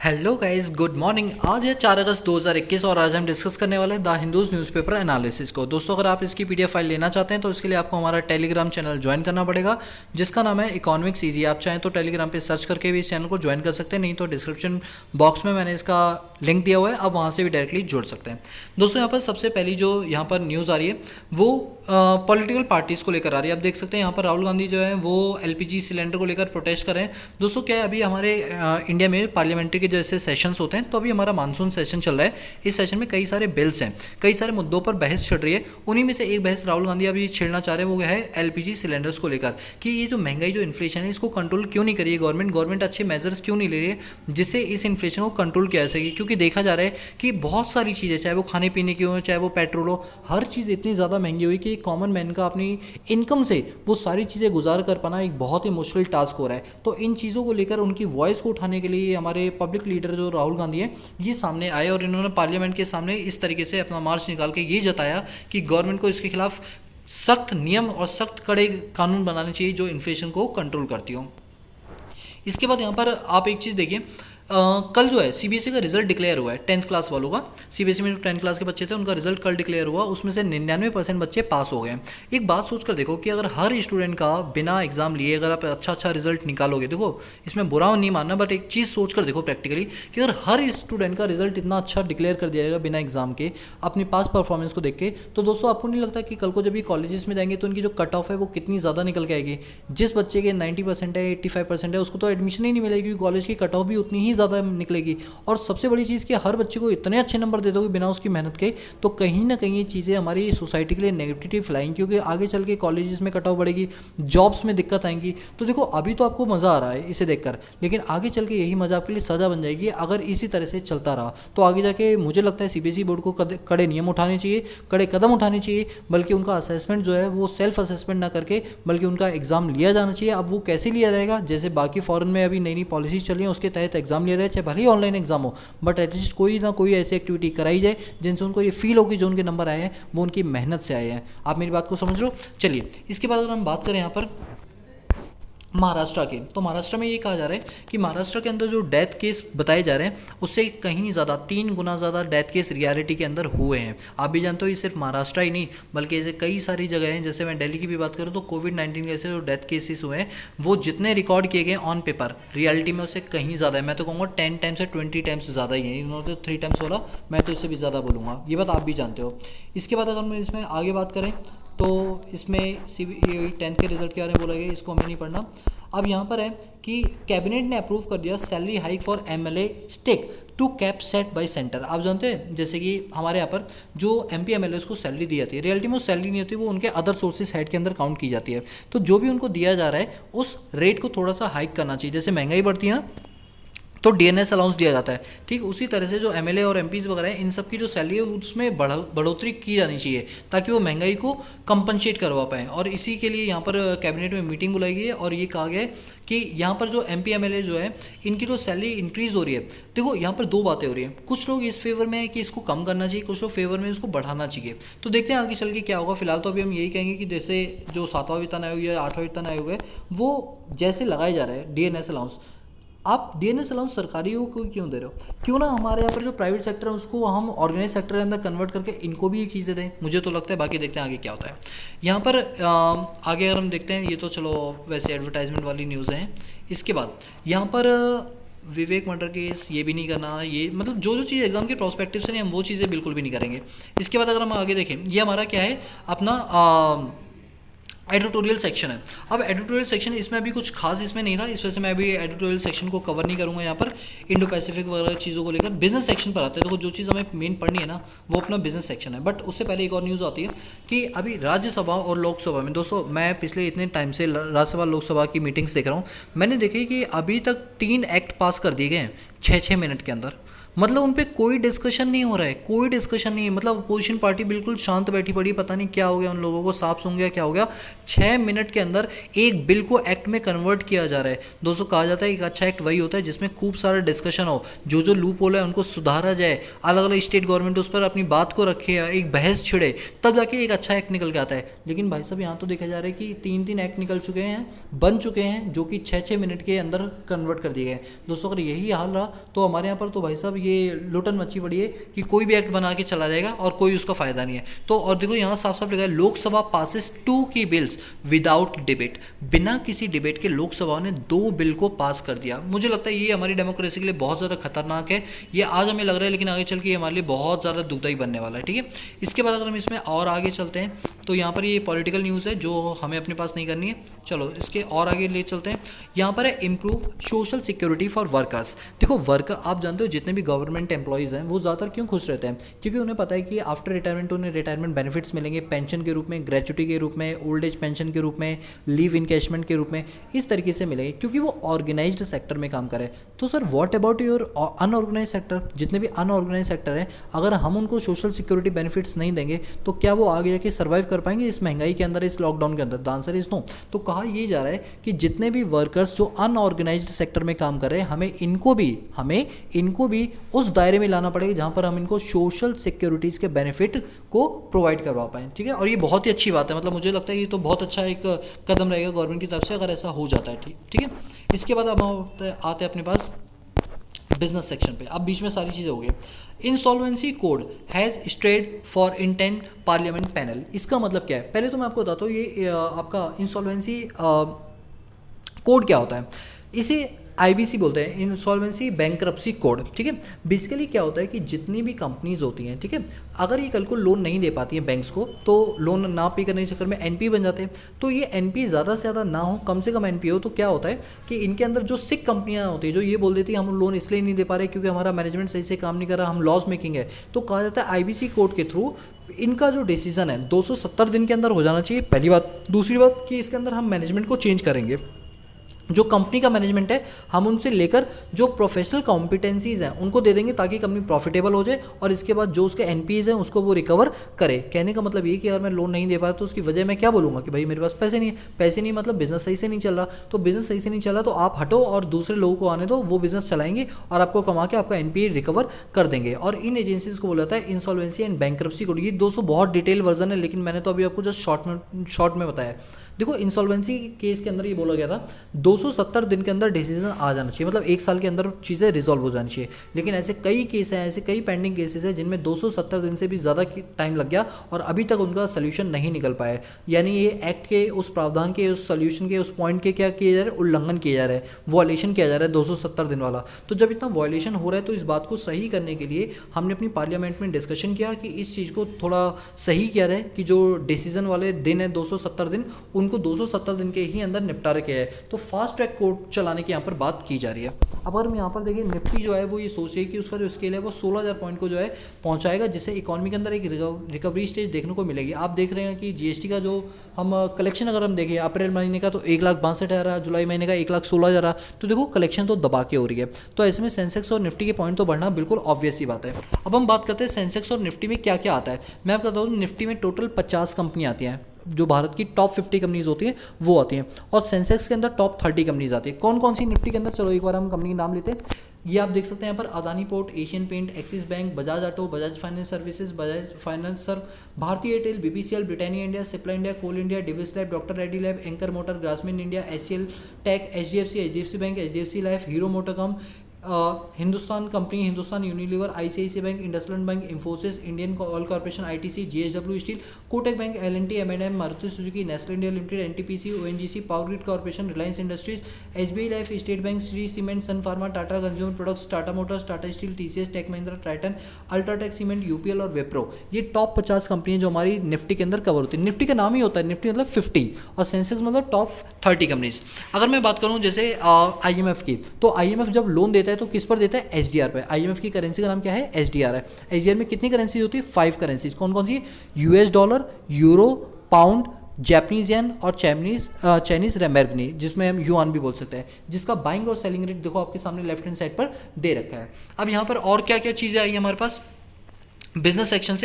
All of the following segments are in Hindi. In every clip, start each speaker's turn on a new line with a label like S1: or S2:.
S1: Hello guys, good morning. आज है 4 अगस्त 2021 और आज हम डिस्कस करने वाले हैं द हिंदूज़ न्यूज़पेपर एनालिसिस को। दोस्तों, अगर आप इसकी पीडीएफ फाइल लेना चाहते हैं तो इसके लिए आपको हमारा टेलीग्राम चैनल ज्वाइन करना पड़ेगा, जिसका नाम है इकोनॉमिक्स ईजी। आप चाहें तो टेलीग्राम पे सर्च करके भी इस चैनल को ज्वाइन कर सकते हैं, नहीं तो डिस्क्रिप्शन बॉक्स में मैंने इसका लिंक दिया हुआ है, आप वहाँ से भी डायरेक्टली जुड़ सकते हैं। दोस्तों, यहाँ पर सबसे पहली जो यहाँ पर न्यूज़ आ रही है वो पॉलिटिकल पार्टीज़ को लेकर आ रही है। आप देख सकते हैं यहाँ पर राहुल गांधी जो है वो एलपीजी सिलेंडर को लेकर प्रोटेस्ट कर रहे हैं। दोस्तों, क्या है, अभी हमारे इंडिया में पार्लियामेंट्री के जैसे सेशंस होते हैं, तो अभी हमारा मानसून सेशन चल रहा है। इस सेशन में कई सारे बिल्स हैं, कई सारे मुद्दों पर बहस छिड़ रही है। उन्हीं में से एक बहस राहुल गांधी अभी छेड़ना चाह रहे हैं, वो है एलपीजी सिलेंडर्स को लेकर कि ये जो महंगाई, जो इन्फ्लेशन है, इसको कंट्रोल क्यों नहीं करिए गवर्नमेंट अच्छे मेजर्स क्यों नहीं ले रही है जिससे इस इन्फ्लेशन को कंट्रोल किया जा सके। क्योंकि देखा जा रहा है कि बहुत सारी चीज़ें, चाहे वो खाने पीने की हो, चाहे वो पेट्रोल हो, हर चीज़ इतनी ज़्यादा महंगी हुई कि कॉमन मैन का अपनी इनकम से वो सारी चीज़ें गुजार कर पाना एक बहुत ही मुश्किल टास्क हो रहा है। तो इन चीज़ों को लेकर उनकी वॉइस को उठाने के लिए हमारे पब्लिक लीडर जो राहुल गांधी है, ये सामने आए और इन्होंने पार्लियामेंट के सामने इस तरीके से अपना मार्च निकाल के ये जताया कि गवर्नमेंट को इसके खिलाफ सख्त नियम और सख्त कड़े कानून बनाने चाहिए जो इन्फ्लेशन को कंट्रोल करती हो। इसके बाद यहाँ पर आप एक चीज़ देखिए, कल जो है सीबीएसई का रिजल्ट डिक्लेयर हुआ है 10th क्लास वालों का। सीबीएसई में जो 10th क्लास के बच्चे थे उनका रिजल्ट कल डिक्लेयर हुआ, उसमें से 99% बच्चे पास हो गए। एक बात सोच कर देखो कि अगर हर स्टूडेंट का बिना एग्जाम लिए अगर आप अच्छा रिजल्ट निकालोगे, देखो इसमें बुरा नहीं मानना, बट एक चीज़ सोच कर देखो प्रैक्टिकली कि अगर हर स्टूडेंट का रिजल्ट इतना अच्छा डिक्लेयर कर दिया जाएगा बिना एग्जाम के, अपनी पास परफॉर्मेंस को देख के, तो दोस्तों आपको नहीं लगता कि कल को जब ये कॉलेजेस में जाएंगे तो उनकी जो कट ऑफ है वो कितनी ज़्यादा निकल के आएगी। जिस बच्चे के 90% है, 85% है, उसको तो एडमिशन ही नहीं मिलेगी क्योंकि कॉलेज की कट ऑफ भी उतनी ही ज़्यादा निकलेगी। और सबसे बड़ी चीज़ कि हर बच्चे को इतने अच्छे नंबर दे दोगे बिना उसकी मेहनत के, तो कहीं ना कहीं ये चीज़ें हमारी सोसाइटी के लिए नेगेटिविटी फैलाएंगी, क्योंकि आगे चल के कॉलेजेस में कट ऑफ बढ़ेगी, जॉब्स में दिक्कत आएंगी। तो देखो अभी तो आपको मज़ा आ रहा है इसे देखकर, लेकिन आगे चल के यही मज़ा आपके लिए सज़ा बन जाएगी अगर इसी तरह से चलता रहा। तो आगे जाके मुझे लगता है सीबीएसई बोर्ड को कड़े नियम उठाने चाहिए, कड़े कदम उठाने चाहिए, बल्कि उनका असेसमेंट जो है वो सेल्फ असेसमेंट ना करके बल्कि उनका एग्ज़ाम लिया जाना चाहिए। अब वो कैसे लिया जाएगा, जैसे बाकी फॉरेन में अभी नई नई पॉलिसीज चल रही हैं उसके तहत एग्ज़ाम लिया जाए, चाहे भले ही ऑनलाइन एग्जाम हो, बट एटलीस्ट कोई ना कोई ऐसी एक्टिविटी कराई जाए जिनसे उनको ये फील हो कि जो उनके नंबर आए हैं वो उनकी मेहनत से आए हैं। आप मेरी बात को समझ रहे हो। चलिए, इसके बाद अगर हम बात करें यहाँ पर महाराष्ट्र के, तो महाराष्ट्र में ये कहा जा रहा है कि महाराष्ट्र के अंदर जो डेथ केस बताए जा रहे हैं उससे कहीं ज़्यादा 3 गुना ज़्यादा डेथ केस रियलिटी के अंदर हुए हैं। आप भी जानते हो ये सिर्फ महाराष्ट्र ही नहीं बल्कि ऐसे कई सारी जगह हैं। जैसे मैं दिल्ली की भी बात करूँ तो कोविड-19 के ऐसे जो डेथ केसेस हुए हैं वो जितने रिकॉर्ड किए गए ऑन पेपर, रियलिटी में उससे कहीं ज़्यादा है। मैं तो कहूँगा 10 टाइम्स से 20 टाइम्स ज़्यादा ही है। इन्होंने तो 3 टाइम्स बोला, मैं तो इससे भी ज़्यादा बोलूँगा, ये बात आप भी जानते हो। इसके बाद अगर हम इसमें आगे बात करें तो इसमें 10th के रिजल्ट के बारे में बोला गया, इसको हमें नहीं पढ़ना। अब यहाँ पर है कि कैबिनेट ने अप्रूव कर दिया salary hike for MLA stick to cap set by centre. आप जानते हैं जैसे कि हमारे यहाँ पर जो एमपी एमएलए को सैलरी दी जाती है, रियलिटी में वो सैलरी नहीं होती, वो उनके अदर सोर्सेज हेड के अंदर काउंट की जाती है। तो जो भी उनको दिया जा रहा है उस रेट को थोड़ा सा हाइक करना चाहिए। जैसे महंगाई बढ़ती है ना तो डीएनएस अलाउंस दिया जाता है, ठीक उसी तरह से जो एमएलए और एमपीज़ वगैरह हैं इन सब की जो सैलरी है उसमें बढ़ोतरी की जानी चाहिए ताकि वो महंगाई को कंपनसेट करवा पाएँ। और इसी के लिए यहाँ पर कैबिनेट में मीटिंग बुलाई गई है और ये कहा गया है कि यहाँ पर जो एमपी एमएलए जो है इनकी जो सैलरी इंक्रीज़ हो रही है। देखो यहाँ पर 2 बातें हो रही हैं, कुछ लोग इस फेवर में है कि इसको कम करना चाहिए, कुछ लोग फेवर में इसको बढ़ाना चाहिए। तो देखते हैं आगे चल के क्या होगा। फिलहाल तो अभी हम यही कहेंगे कि जैसे जो 7वां वेतन आयोग या 8वां वेतन आयोग है वो जैसे लगाए जा रहे हैं डीएनएस अलाउंस, आप डीएनएस अलाउंस सरकारियों को क्यों दे रहे हो? क्यों ना हमारे यहाँ पर जो प्राइवेट सेक्टर है उसको हम ऑर्गेनाइज सेक्टर के अंदर कन्वर्ट करके इनको भी ये चीज़ें दें, मुझे तो लगता है। बाकी देखते हैं आगे क्या होता है। यहाँ पर आगे अगर हम देखते हैं, ये तो चलो वैसे एडवर्टाइजमेंट वाली न्यूज़ हैं। इसके बाद यहाँ पर विवेक मर्डर केस, ये भी नहीं करना, ये मतलब जो जो चीज़ एग्जाम के प्रोस्पेक्टिव से नहीं, हम वो चीज़ें बिल्कुल भी नहीं करेंगे। इसके बाद अगर हम आगे देखें, ये हमारा क्या है अपना एडिटोरियल सेक्शन है। अब एडिटोरियल सेक्शन इसमें अभी कुछ खास इसमें नहीं था, इस वजह से मैं अभी एडिटोरियल सेक्शन को कवर नहीं करूँगा। यहाँ पर इंडो पैसिफिक वगैरह चीज़ों को लेकर बिजनेस सेक्शन पर आते हैं। तो जो चीज़ हमें मेन पढ़नी है ना वो अपना बिजनेस सेक्शन है। बट उससे पहले एक और न्यूज़ आती है कि अभी राज्यसभा और लोकसभा में, दोस्तों मैं पिछले इतने टाइम से राज्यसभा लोकसभा की मीटिंग्स देख रहा हूँ, मैंने देखी कि अभी तक 3 एक्ट पास कर दिए गए हैं 6-6 मिनट के अंदर। मतलब उन पे कोई डिस्कशन नहीं हो रहा है, कोई डिस्कशन नहीं है। मतलब अपोजिशन पार्टी बिल्कुल शांत बैठी पड़ी, पता नहीं क्या हो गया उन लोगों को, सांप सूंघ गया क्या हो गया। 6 मिनट के अंदर एक बिल को एक्ट में कन्वर्ट किया जा रहा है। दोस्तों कहा जाता है एक अच्छा एक्ट वही होता है जिसमें खूब सारा डिस्कशन हो, जो लूप होल है उनको सुधारा जाए, अलग अलग स्टेट गवर्नमेंट उस पर अपनी बात को रखे, एक बहस छिड़े, तब जाके एक अच्छा एक्ट निकल के आता है। लेकिन भाई साहब यहाँ तो देखा जा रहा है कि 3-3 एक्ट निकल चुके हैं, बन चुके हैं, जो कि 6-6 मिनट के अंदर कन्वर्ट कर दिए गए। दोस्तों अगर यही हाल रहा तो हमारे यहाँ पर तो भाई साहब ये लुटन मची पड़ी है कि कोई भी एक्ट बना के चला जाएगा और कोई उसका फ़ायदा नहीं है। तो और देखो यहाँ साफ साफ लिखा है लोकसभा पासिस 2 की बिल्स विदाउट डिबेट, बिना किसी डिबेट के लोकसभा ने 2 बिल को पास कर दिया। मुझे लगता है ये हमारी डेमोक्रेसी के लिए बहुत ज़्यादा खतरनाक है। ये आज हमें लग रहा है लेकिन आगे चल के ये हमारे लिए बहुत ज़्यादा दुखदायी बनने वाला है। ठीक है, इसके बाद अगर हम इसमें और आगे चलते हैं तो यहाँ पर ये पॉलिटिकल न्यूज़ है जो हमें अपने पास नहीं करनी है। चलो इसके और आगे ले चलते हैं। यहाँ पर है improve social security for workers. देखो वर्कर, आप जानते हो जितने भी गवर्नमेंट एम्प्लॉयज़ हैं वो ज़्यादातर क्यों खुश रहते हैं, क्योंकि उन्हें पता है कि आफ्टर रिटायरमेंट उन्हें रिटायरमेंट बेनिफिट्स मिलेंगे, पेंशन के रूप में, ग्रेचुटी के रूप में, ओल्ड एज पेंशन के रूप में, लीव इनकैशमेंट के रूप में, इस तरीके से मिलेंगे क्योंकि वो ऑर्गेनाइज्ड सेक्टर में काम करें। तो sir what about your unorganise sector, जितने भी अनऑर्गेनाइज सेक्टर हैं, अगर हम उनको सोशल सिक्योरिटी बेनिफिट्स नहीं देंगे तो क्या वो आगे जाके सर्वाइव कर पाएंगे इस महंगाई के अंदर, इस लॉकडाउन के अंदर? The answer is no. तो कहा यह जा रहा है कि जितने भी वर्कर्स जो अनऑर्गेनाइज्ड सेक्टर में काम कर रहे हैं, हमें इनको भी उस दायरे में लाना पड़ेगा जहां पर हम इनको सोशल सिक्योरिटीज़ के बेनिफिट को प्रोवाइड करवा पाएँ। ठीक है, और ये बहुत ही अच्छी बात है, मतलब मुझे लगता है ये तो बहुत अच्छा एक कदम रहेगा गवर्नमेंट की तरफ से अगर ऐसा हो जाता है। ठीक है, इसके बाद अब हम आते हैं अपने पास बिजनेस सेक्शन पे। अब बीच में सारी चीज़ें हो गई। Insolvency code has strayed for intent parliament panel. इसका मतलब क्या है, पहले तो मैं आपको बताता हूँ ये आपका इंसॉल्वेंसी कोड क्या होता है। इसे IBC बोलते हैं, इंसॉल्वेंसी बैंक्रप्सी कोड। ठीक है, बेसिकली क्या होता है कि जितनी भी कंपनीज होती हैं, ठीक है, अगर ये कल को लोन नहीं दे पाती हैं बैंक्स को, तो लोन ना पे करने के चक्कर में NPA बन जाते हैं। तो ये NPA ज़्यादा से ज़्यादा ना हो, कम से कम NPA हो, तो क्या होता है कि इनके अंदर जो सिक कंपनियां होती है जो ये बोल देती है हम लोन इसलिए नहीं दे पा रहे क्योंकि हमारा मैनेजमेंट सही से काम नहीं कर रहा, हम लॉस मेकिंग है, तो कहा जाता है IBC कोड के थ्रू इनका जो डिसीजन है 270 दिन के अंदर हो जाना चाहिए, पहली बात। दूसरी बात कि इसके अंदर हम मैनेजमेंट को चेंज करेंगे, जो कंपनी का मैनेजमेंट है हम उनसे लेकर जो प्रोफेशनल कॉम्पिटेंसीज हैं उनको दे देंगे ताकि कंपनी प्रॉफिटेबल हो जाए, और इसके बाद जो उसके NPAs हैं उसको वो रिकवर करे। कहने का मतलब ये कि अगर मैं लोन नहीं दे पा रहा तो उसकी वजह मैं क्या बोलूँगा कि भाई मेरे पास पैसे नहीं है। पैसे नहीं मतलब बिजनेस सही से नहीं चल रहा, तो बिजनेस सही से नहीं चल रहा तो आप हटो और दूसरे लोगों को आने दो, वो बिजनेस चलाएंगे और आपको कमा के आपका NPA रिकवर कर देंगे। और इन एजेंसीज को बोला जाता है इंसॉल्वेंसी एंड बैंक्रप्सी कोड। ये 200 बहुत डिटेल वर्जन है लेकिन मैंने तो अभी आपको जस्ट शॉर्ट में बताया। देखो इंसॉल्वेंसी केस के अंदर ये बोला गया था 270 दिन के अंदर डिसीजन आ जाना चाहिए, मतलब 1 साल के अंदर चीज़ें रिजॉल्व हो जानी चाहिए। लेकिन ऐसे कई केस हैं, ऐसे कई पेंडिंग केसेस हैं जिनमें 270 दिन से भी ज़्यादा टाइम लग गया और अभी तक उनका सोल्यूशन नहीं निकल पाया। यानी ये एक्ट के उस प्रावधान के, उस सोल्यूशन के, उस पॉइंट के क्या किया जा रहा है, उल्लंघन किया जा रहा है, वॉयलेशन किया जा रहा है 270 दिन वाला। तो जब इतना वॉयलेशन हो रहा है तो इस बात को सही करने के लिए हमने अपनी पार्लियामेंट में डिस्कशन किया कि इस चीज़ को थोड़ा सही किया जाए कि जो डिसीजन वाले दिन है 270 दिन, उनको 270 दिन के ही अंदर निपटारा किया है। तो फास्ट ट्रैक कोर्ट चलाने की यहाँ पर बात की जा रही है। अब अगर हम यहाँ पर देखिए निफ्टी जो है वो ये सोच रही है कि उसका जो स्केल है वो 16,000 पॉइंट को जो है पहुँचाएगा, जिससे इकॉनमी के अंदर एक रिकवरी स्टेज देखने को मिलेगी। आप देख रहे हैं कि GST का जो हम कलेक्शन अगर हम देखें अप्रैल महीने का तो 1,62,000, जुलाई महीने का 1,16,000, तो देखो कलेक्शन तो दबा के हो रही है। तो ऐसे में सेंसेक्स और निफ्टी के पॉइंट तो बढ़ना बिल्कुल ऑब्वियस सी बात है। अब हम बात करते हैं सेंसेक्स और निफ्टी में क्या क्या आता है। मैं आपको बताऊँ निफ्टी में टोटल 50 कंपनी आती हैं, जो भारत की टॉप 50 कंपनीज होती हैं वो आती हैं, और सेंसेक्स के अंदर टॉप 30 कंपनीज आती है। कौन कौन सी निफ्टी के अंदर, चलो एक बार हम कंपनी के नाम लेते हैं। ये आप देख सकते हैं यहाँ पर Adani port, Asian paint, Axis bank, Bajaj auto, Bajaj finance services, Bajaj finance serv, Bhartiya Airtel, BPCL, Britannia India, Cipla India, Coal India, Divi's lab, doctor Reddy lab, anchor motor, Grasim India, HCL tech, HDFC bank, HDFC life, Hero MotoCorp, Hindustan company, Hindustan Unilever, ICICI bank, IndusInd bank, Infosys, Indian Oil Corporation, ITC, GSW steel, Kotak bank, L&T, M&M, Maruti Suzuki, Nestle India limited, NTPC, ONGC, power grid corporation, Reliance industries, SBI life, state bank, Shree cement, sun pharma, Tata consumer products, Tata motors, Tata steel, TCS, tech Mahindra, Triton, UltraTech cement, UPL और विप्रो। ये टॉप 50 कंपनियां जो हमारी निफ्टी के अंदर कवर होती है। निफ्टी का नाम ही होता है निफ्टी मतलब 50, और सेंसेक्स मतलब टॉप 30 कंपनीज। अगर मैं बात करूं जैसे IMF की, तो IMF जब लोन देता है तो किस पर देता है, SDR पे। IMF की करेंसी का नाम क्या है, SDR है। SDR में कितनी करेंसी होती है, 5 करेंसीज। कौन कौन सी, US dollar, euro, pound, Japanese येन और चाइनीज रेमबनी, जिसमें हम युआन भी बोल सकते हैं, जिसका बाइंग और सेलिंग रेट देखो आपके सामने लेफ्ट हैंड साइड पर दे रखा है। अब यहाँ पर और क्या क्या चीज़ें आई है हमारे पास। बिजनेस सेक्शन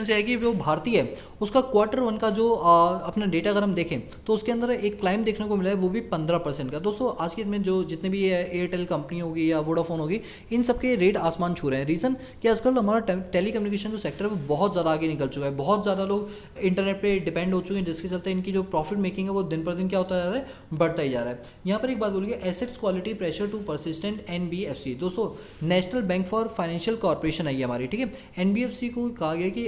S1: से है कि जो भारतीय है उसका Q1 का जो अपना डेटा अगर हम देखें तो उसके अंदर एक क्लाइम देखने को मिला है, वो भी 15% का। दोस्तों आज के डेट में जो जितने भी एयरटेल कंपनी होगी या वोडाफोन होगी, इन सब के रेट आसमान छू रहे हैं। रीज़न कि आजकल हमारा टेली कम्युनिकेशन जो सेक्टर है वो बहुत ज़्यादा आगे निकल चुका है, बहुत ज़्यादा लोग इंटरनेट पर डिपेंड हो चुके हैं, जिसके चलते इनकी जो प्रॉफिट मेकिंग है वो दिन पर दिन क्या होता जा रहा है, बढ़ता ही जा रहा है। यहाँ पर एक बात बोलिए, assets quality pressure to persistent NBFC। दोस्तों National Bank for Financial Corporation है ये हमारी, ठीक है। NBFC को कहा गया कि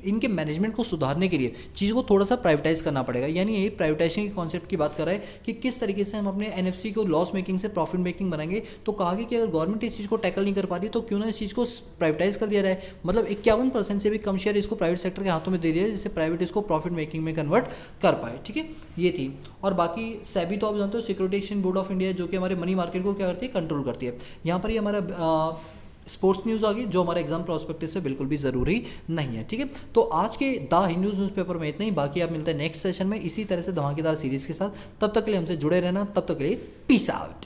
S1: इनके मैनेजमेंट को सुधारने के लिए चीज़ को थोड़ा सा प्राइवेटाइज करना पड़ेगा। यानी यही प्राइवेटाइजेशन के कॉन्सेप्ट की बात कर रहा है कि किस तरीके से हम अपने NFC को लॉस मेकिंग से प्रॉफिट मेकिंग बनाएंगे। तो कहा गया कि अगर गवर्नमेंट इस चीज़ को टैकल नहीं कर पा रही तो क्यों ना इस चीज़ को प्राइवेटाइज कर दिया जाए। मतलब 51% से भी कम शेयर इसको प्राइवेट सेक्टर के हाथों में दे दिया जाए, जिससे प्राइवेट इसको प्रॉफिट मेकिंग में कन्वर्ट कर पाए, ठीक है। ये थी। और बाकी सेबी तो आप जानते हो, security exchange board of India, जो कि हमारे मनी मार्केट को क्या करती है, कंट्रोल करती है। यहाँ पर ही हमारा स्पोर्ट्स न्यूज़ आ गई, जो हमारे एग्जाम प्रोस्पेक्टिव से बिल्कुल भी ज़रूरी नहीं है, ठीक है। तो आज के द हिंदूज़ न्यूज़पेपर में इतना ही। बाकी आप मिलते हैं नेक्स्ट सेशन में इसी तरह से धमाकेदार सीरीज़ के साथ। तब तक के लिए हमसे जुड़े रहना, तब तक के लिए पीस आउट।